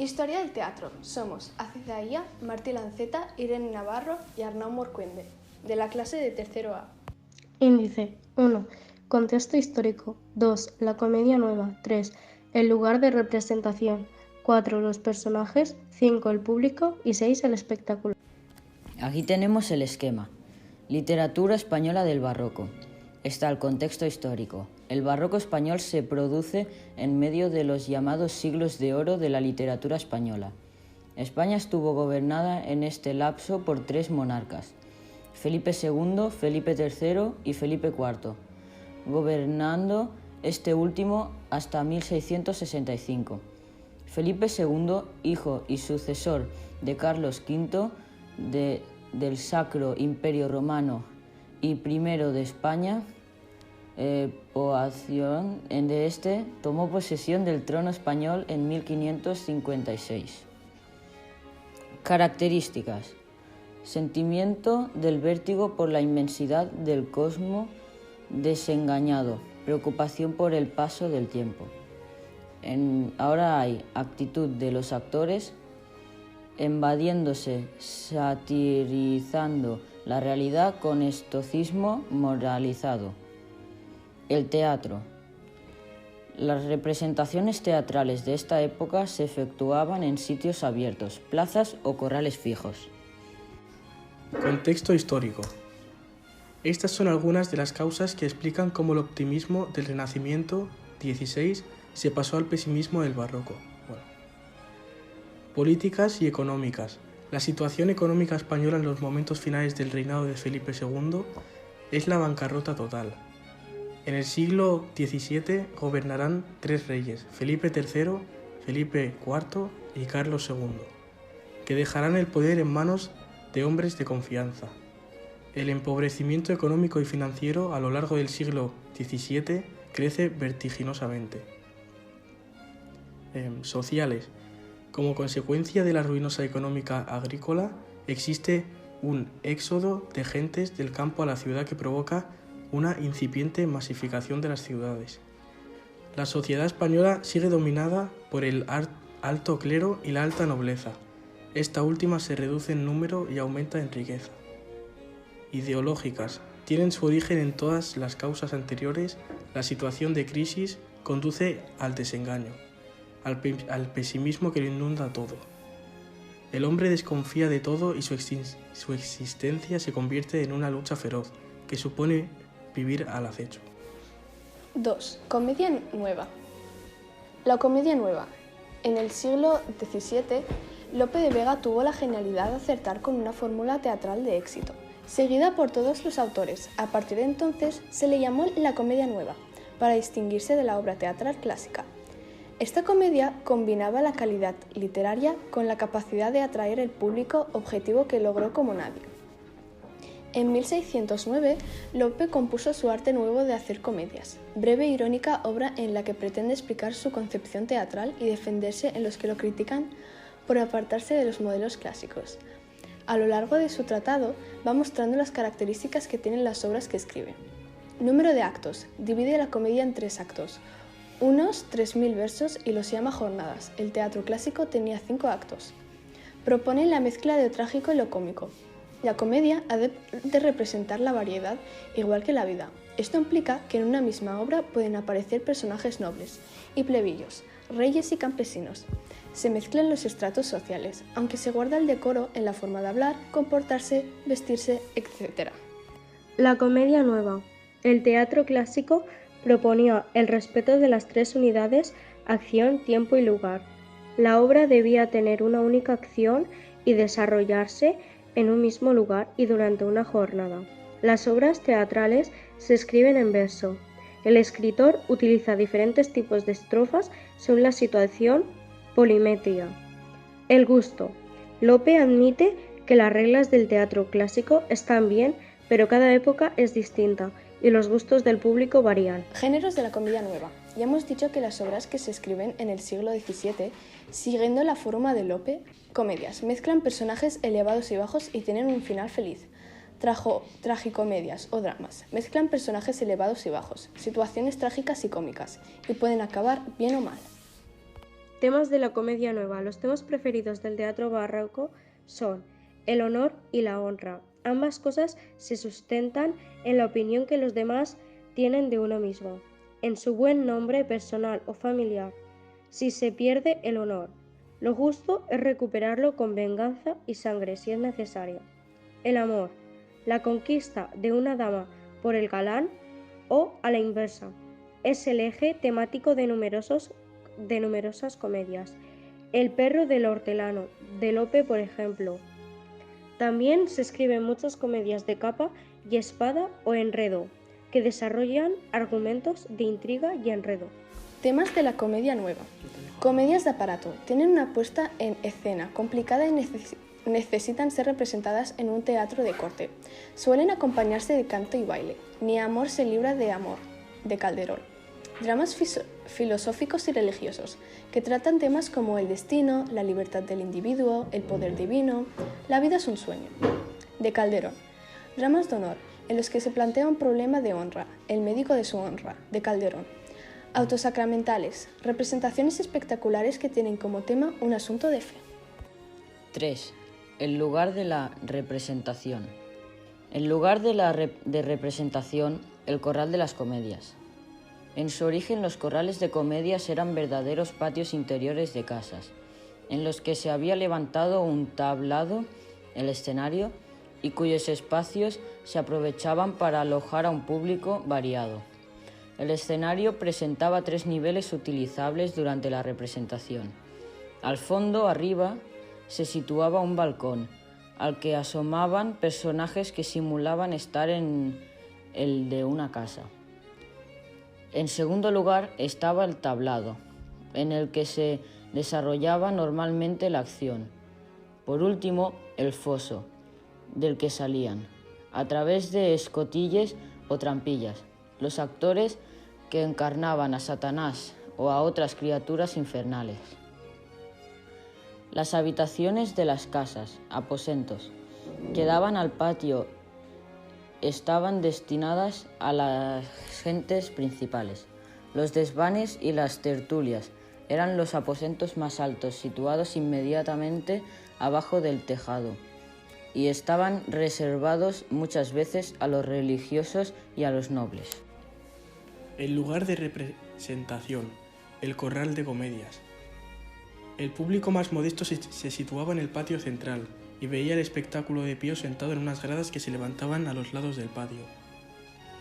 Historia del teatro. Somos Azizaía, Martí Lanceta, Irene Navarro y Arnau Morcuende, de la clase de tercero A. Índice 1. Contexto histórico. 2. La comedia nueva. 3. El lugar de representación. 4. Los personajes. 5. El público. Y 6. El espectáculo. Aquí tenemos el esquema. Literatura española del barroco. Está el contexto histórico. El barroco español se produce en medio de los llamados siglos de oro de la literatura española. España estuvo gobernada en este lapso por 3 monarcas: Felipe II, Felipe III y Felipe IV, gobernando este último hasta 1665. Felipe II, hijo y sucesor de Carlos V del Sacro Imperio Romano y primero de España, tomó posesión del trono español en 1556. Características: sentimiento del vértigo por la inmensidad del cosmos desengañado, preocupación por el paso del tiempo. Ahora hay actitud de los actores, evadiéndose, satirizando la realidad con estoicismo moralizado. El teatro. Las representaciones teatrales de esta época se efectuaban en sitios abiertos, plazas o corrales fijos. Contexto histórico. Estas son algunas de las causas que explican cómo el optimismo del Renacimiento XVI se pasó al pesimismo del Barroco. Políticas y económicas. La situación económica española en los momentos finales del reinado de Felipe II es la bancarrota total. En el siglo XVII gobernarán 3 reyes, Felipe III, Felipe IV y Carlos II, que dejarán el poder en manos de hombres de confianza. El empobrecimiento económico y financiero a lo largo del siglo XVII crece vertiginosamente. Sociales. Como consecuencia de la ruinosa económica agrícola, existe un éxodo de gentes del campo a la ciudad que provoca una incipiente masificación de las ciudades. La sociedad española sigue dominada por el alto clero y la alta nobleza. Esta última se reduce en número y aumenta en riqueza. Ideológicas. Tienen su origen en todas las causas anteriores. La situación de crisis conduce al desengaño, al pesimismo que lo inunda todo. El hombre desconfía de todo y su existencia se convierte en una lucha feroz, que supone vivir al acecho. 2. Comedia nueva. La comedia nueva. En el siglo XVII, Lope de Vega tuvo la genialidad de acertar con una fórmula teatral de éxito, seguida por todos los autores. A partir de entonces se le llamó la comedia nueva, para distinguirse de la obra teatral clásica. Esta comedia combinaba la calidad literaria con la capacidad de atraer el público, objetivo que logró como nadie. En 1609, Lope compuso su arte nuevo de hacer comedias, breve e irónica obra en la que pretende explicar su concepción teatral y defenderse en los que lo critican por apartarse de los modelos clásicos. A lo largo de su tratado va mostrando las características que tienen las obras que escribe. Número de actos. Divide la comedia en 3 actos, unos 3.000 versos, y los llama jornadas. El teatro clásico tenía 5 actos. Propone la mezcla de lo trágico y lo cómico. La comedia ha de representar la variedad igual que la vida. Esto implica que en una misma obra pueden aparecer personajes nobles y plebeyos, reyes y campesinos. Se mezclan los estratos sociales, aunque se guarda el decoro en la forma de hablar, comportarse, vestirse, etc. La comedia nueva. El teatro clásico proponía el respeto de las 3 unidades: acción, tiempo y lugar. La obra debía tener una única acción y desarrollarse en un mismo lugar y durante una jornada. Las obras teatrales se escriben en verso. El escritor utiliza diferentes tipos de estrofas según la situación. Polimetría. El gusto. Lope admite que las reglas del teatro clásico están bien, pero cada época es distinta y los gustos del público varían. Géneros de la comedia nueva. Ya hemos dicho que las obras que se escriben en el siglo XVII, siguiendo la forma de Lope, comedias, mezclan personajes elevados y bajos y tienen un final feliz. Tragicomedias o dramas, mezclan personajes elevados y bajos, situaciones trágicas y cómicas, y pueden acabar bien o mal. Temas de la comedia nueva. Los temas preferidos del teatro barroco son el honor y la honra. Ambas cosas se sustentan en la opinión que los demás tienen de uno mismo, en su buen nombre personal o familiar. Si se pierde el honor, lo justo es recuperarlo con venganza y sangre si es necesario. El amor, la conquista de una dama por el galán o a la inversa, es el eje temático de numerosas comedias. El perro del hortelano, de Lope, por ejemplo. También se escriben muchas comedias de capa y espada o enredo, que desarrollan argumentos de intriga y enredo. Temas de la comedia nueva. Comedias de aparato. Tienen una puesta en escena complicada y necesitan ser representadas en un teatro de corte. Suelen acompañarse de canto y baile. Mi amor se libra de amor, de Calderón. Dramas filosóficos y religiosos, que tratan temas como el destino, la libertad del individuo, el poder divino, la vida es un sueño, de Calderón. Dramas de honor, en los que se plantea un problema de honra, el médico de su honra, de Calderón. Autosacramentales, representaciones espectaculares que tienen como tema un asunto de fe. 3. El lugar de la representación. El lugar de representación, el corral de las comedias. En su origen, los corrales de comedias eran verdaderos patios interiores de casas, en los que se había levantado un tablado, el escenario, y cuyos espacios se aprovechaban para alojar a un público variado. El escenario presentaba 3 niveles utilizables durante la representación. Al fondo, arriba, se situaba un balcón, al que asomaban personajes que simulaban estar en el de una casa. En segundo lugar estaba el tablado, en el que se desarrollaba normalmente la acción. Por último, el foso, del que salían, a través de escotilles o trampillas, los actores que encarnaban a Satanás o a otras criaturas infernales. Las habitaciones de las casas, aposentos, que daban al patio, estaban destinadas a las gentes principales. Los desvanes y las tertulias eran los aposentos más altos, situados inmediatamente abajo del tejado, y estaban reservados muchas veces a los religiosos y a los nobles. El lugar de representación, el corral de comedias. El público más modesto se situaba en el patio central y veía el espectáculo de pie sentado en unas gradas que se levantaban a los lados del patio.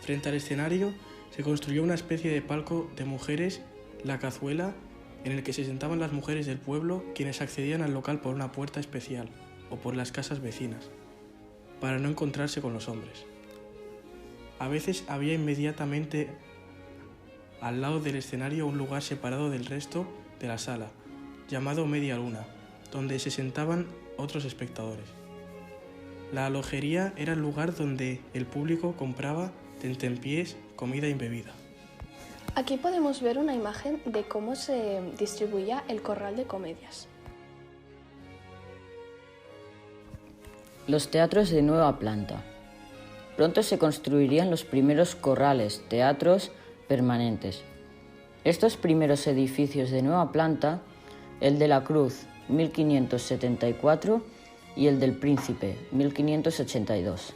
Frente al escenario se construyó una especie de palco de mujeres, la cazuela, en el que se sentaban las mujeres del pueblo, quienes accedían al local por una puerta especial o por las casas vecinas, para no encontrarse con los hombres. A veces había inmediatamente al lado del escenario un lugar separado del resto de la sala, llamado media luna, donde se sentaban otros espectadores. La alojería era el lugar donde el público compraba tentempiés, comida y bebida. Aquí podemos ver una imagen de cómo se distribuía el corral de comedias. Los teatros de nueva planta. Pronto se construirían los primeros corrales, teatros permanentes. Estos primeros edificios de nueva planta, el de la Cruz, 1574, y el del Príncipe, 1582.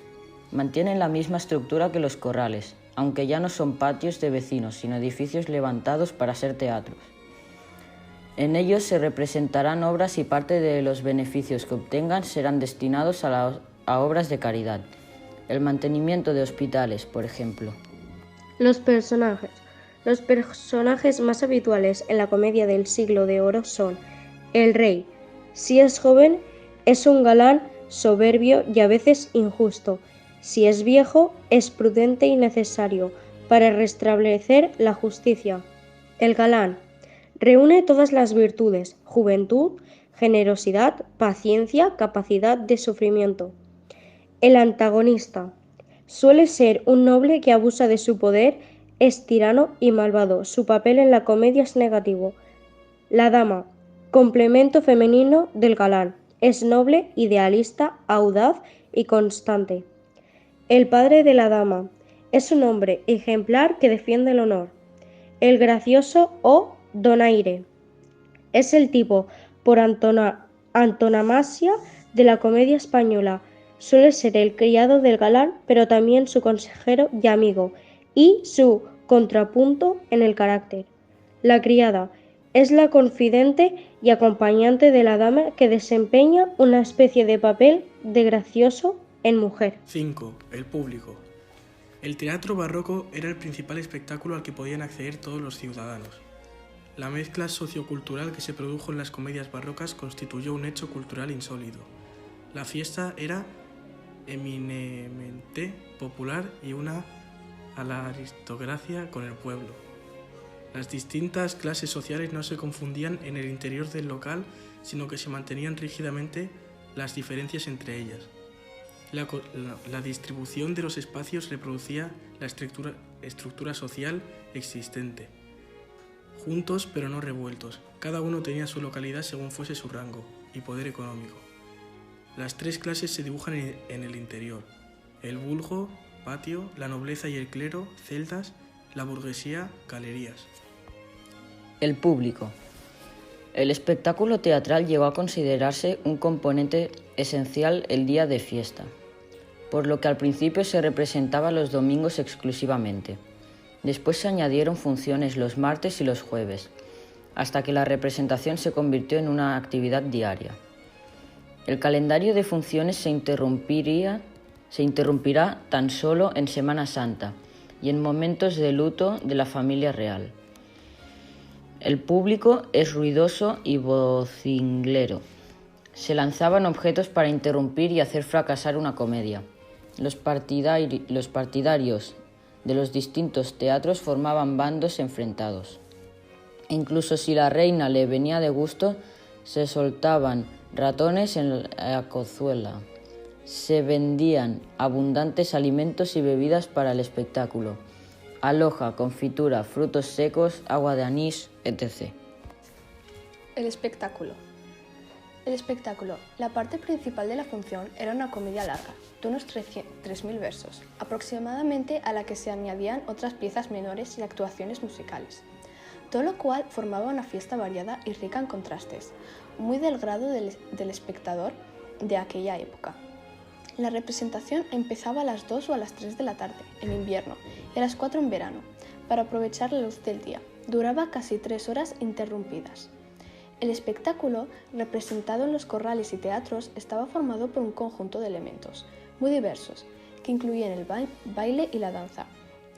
Mantienen la misma estructura que los corrales, aunque ya no son patios de vecinos, sino edificios levantados para ser teatros. En ellos se representarán obras y parte de los beneficios que obtengan serán destinados a obras de caridad. El mantenimiento de hospitales, por ejemplo. Los personajes. Los personajes más habituales en la comedia del Siglo de Oro son el rey. Si es joven, es un galán soberbio y a veces injusto. Si es viejo, es prudente y necesario para restablecer la justicia. El galán reúne todas las virtudes: juventud, generosidad, paciencia, capacidad de sufrimiento. El antagonista suele ser un noble que abusa de su poder, es tirano y malvado. Su papel en la comedia es negativo. La dama, complemento femenino del galán, es noble, idealista, audaz y constante. El padre de la dama es un hombre ejemplar que defiende el honor. El gracioso o donaire Es el tipo por antonomasia de la comedia española. Suele ser el criado del galán, pero también su consejero y amigo, y su contrapunto en el carácter. La criada es la confidente y acompañante de la dama que desempeña una especie de papel de gracioso en mujer. 5. El público. El teatro barroco era el principal espectáculo al que podían acceder todos los ciudadanos. La mezcla sociocultural que se produjo en las comedias barrocas constituyó un hecho cultural insólito. La fiesta era eminentemente popular y una a la aristocracia con el pueblo. Las distintas clases sociales no se confundían en el interior del local, sino que se mantenían rígidamente las diferencias entre ellas. La distribución de los espacios reproducía la estructura social existente. Juntos pero no revueltos, cada uno tenía su localidad según fuese su rango y poder económico. Las tres clases se dibujan en el interior: el vulgo, patio, la nobleza y el clero, celdas, la burguesía, galerías. El público. El espectáculo teatral llegó a considerarse un componente esencial el día de fiesta, por lo que al principio se representaba los domingos exclusivamente. Después se añadieron funciones los martes y los jueves, hasta que la representación se convirtió en una actividad diaria. El calendario de funciones se interrumpirá tan solo en Semana Santa y en momentos de luto de la familia real. El público es ruidoso y vocinglero. Se lanzaban objetos para interrumpir y hacer fracasar una comedia. Los partidarios de los distintos teatros formaban bandos enfrentados. Incluso si la reina le venía de gusto, se soltaban ratones en la cozuela. Se vendían abundantes alimentos y bebidas para el espectáculo: aloja, confitura, frutos secos, agua de anís, etc. El espectáculo. La parte principal de la función era una comedia larga, de unos 3.000 versos, aproximadamente, a la que se añadían otras piezas menores y actuaciones musicales, todo lo cual formaba una fiesta variada y rica en contrastes, muy del grado del espectador de aquella época. La representación empezaba a las 2 o a las 3 de la tarde, en invierno, y a las 4 en verano, para aprovechar la luz del día. Duraba casi 3 horas interrumpidas. El espectáculo, representado en los corrales y teatros, estaba formado por un conjunto de elementos muy diversos, que incluían el baile y la danza,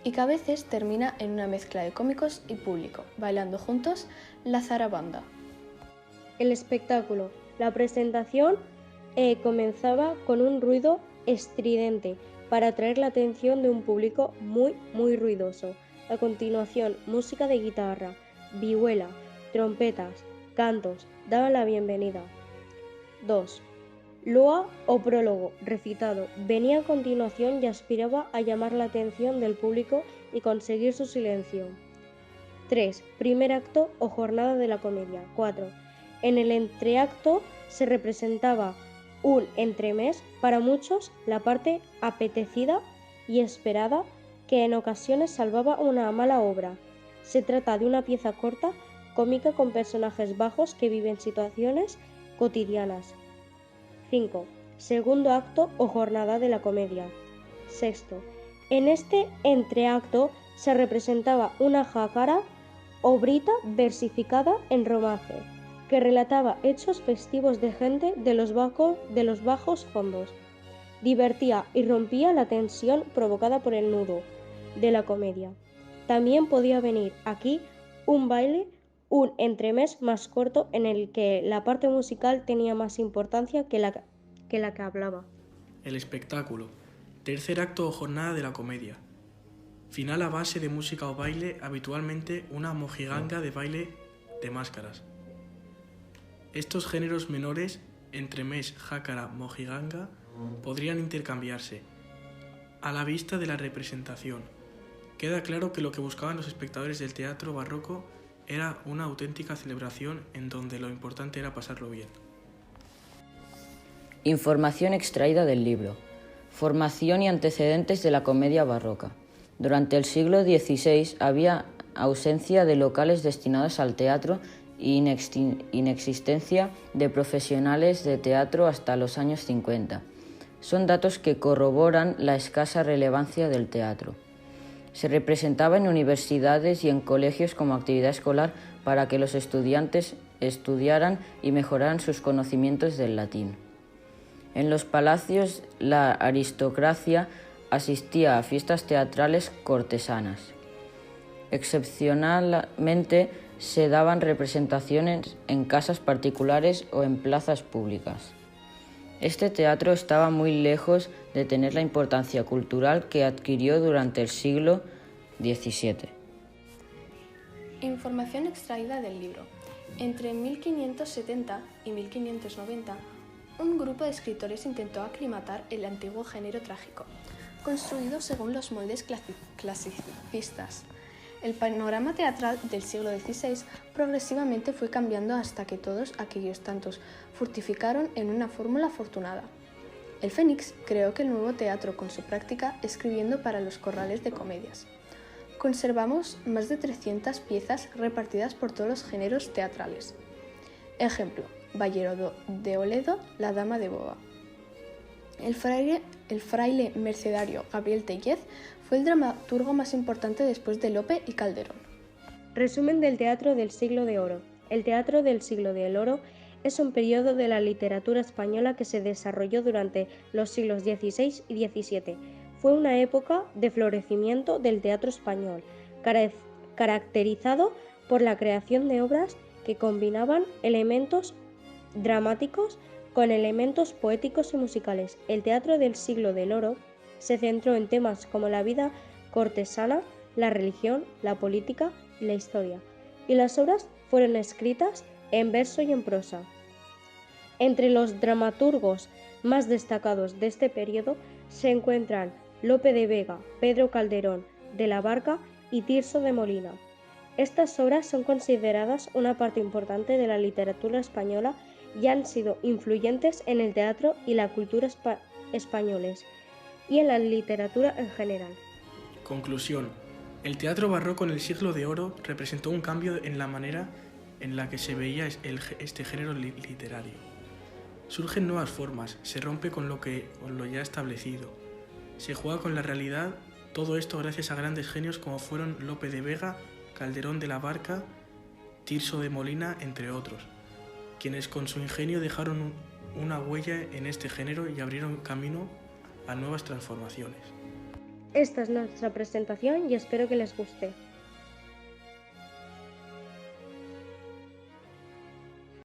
y que a veces termina en una mezcla de cómicos y público, bailando juntos la zarabanda. El espectáculo. La presentación comenzaba con un ruido estridente para atraer la atención de un público muy ruidoso. A continuación, música de guitarra, vihuela, trompetas, cantos daban la bienvenida. 2. Loa o prólogo, recitado, venía a continuación y aspiraba a llamar la atención del público y conseguir su silencio. 3. Primer acto o jornada de la comedia. 4. En el entreacto se representaba un entremés, para muchos la parte apetecida y esperada, que en ocasiones salvaba una mala obra. Se trata de una pieza corta, cómica, con personajes bajos que viven situaciones cotidianas. 5. Segundo acto o jornada de la comedia. 6. En este entreacto se representaba una jácara, obrita versificada en romance, que relataba hechos festivos de gente de los bajos fondos. Divertía y rompía la tensión provocada por el nudo de la comedia. También podía venir aquí un baile, un entremés más corto en el que la parte musical tenía más importancia que la que hablaba. El espectáculo. Tercer acto o jornada de la comedia. Final a base de música o baile, habitualmente una mojiganga de baile de máscaras. Estos géneros menores, entremés, jácara, mojiganga, podrían intercambiarse. A la vista de la representación, queda claro que lo que buscaban los espectadores del teatro barroco era una auténtica celebración en donde lo importante era pasarlo bien. Información extraída del libro. Formación y antecedentes de la comedia barroca. Durante el siglo XVI había ausencia de locales destinados al teatro inexistencia de profesionales de teatro hasta los años 50. Son datos que corroboran la escasa relevancia del teatro. Se representaba en universidades y en colegios como actividad escolar para que los estudiantes estudiaran y mejoraran sus conocimientos del latín. En los palacios, la aristocracia asistía a fiestas teatrales cortesanas. Excepcionalmente, se daban representaciones en casas particulares o en plazas públicas. Este teatro estaba muy lejos de tener la importancia cultural que adquirió durante el siglo XVII. Información extraída del libro. Entre 1570 y 1590, un grupo de escritores intentó aclimatar el antiguo género trágico, construido según los moldes clasicistas. El panorama teatral del siglo XVI progresivamente fue cambiando hasta que todos aquellos tantos fructificaron en una fórmula afortunada. El Fénix creó el nuevo teatro con su práctica escribiendo para los corrales de comedias. Conservamos más de 300 piezas repartidas por todos los géneros teatrales. Ejemplo: Ballero de Oledo, La Dama de Boa. El fraile mercedario Gabriel Tellez fue el dramaturgo más importante después de Lope y Calderón. Resumen del Teatro del Siglo de Oro. El Teatro del Siglo del Oro es un periodo de la literatura española que se desarrolló durante los siglos XVI y XVII. Fue una época de florecimiento del teatro español, caracterizado por la creación de obras que combinaban elementos dramáticos con elementos poéticos y musicales. El Teatro del Siglo del Oro se centró en temas como la vida cortesana, la religión, la política y la historia, y las obras fueron escritas en verso y en prosa. Entre los dramaturgos más destacados de este periodo se encuentran Lope de Vega, Pedro Calderón de la Barca y Tirso de Molina. Estas obras son consideradas una parte importante de la literatura española y han sido influyentes en el teatro y la cultura españoles y en la literatura en general. Conclusión. El teatro barroco en el siglo de oro representó un cambio en la manera en la que se veía este género literario. Surgen nuevas formas, se rompe con lo ya establecido, se juega con la realidad, todo esto gracias a grandes genios como fueron Lope de Vega, Calderón de la Barca, Tirso de Molina, entre otros, quienes con su ingenio dejaron una huella en este género y abrieron camino a nuevas transformaciones. Esta es nuestra presentación y espero que les guste.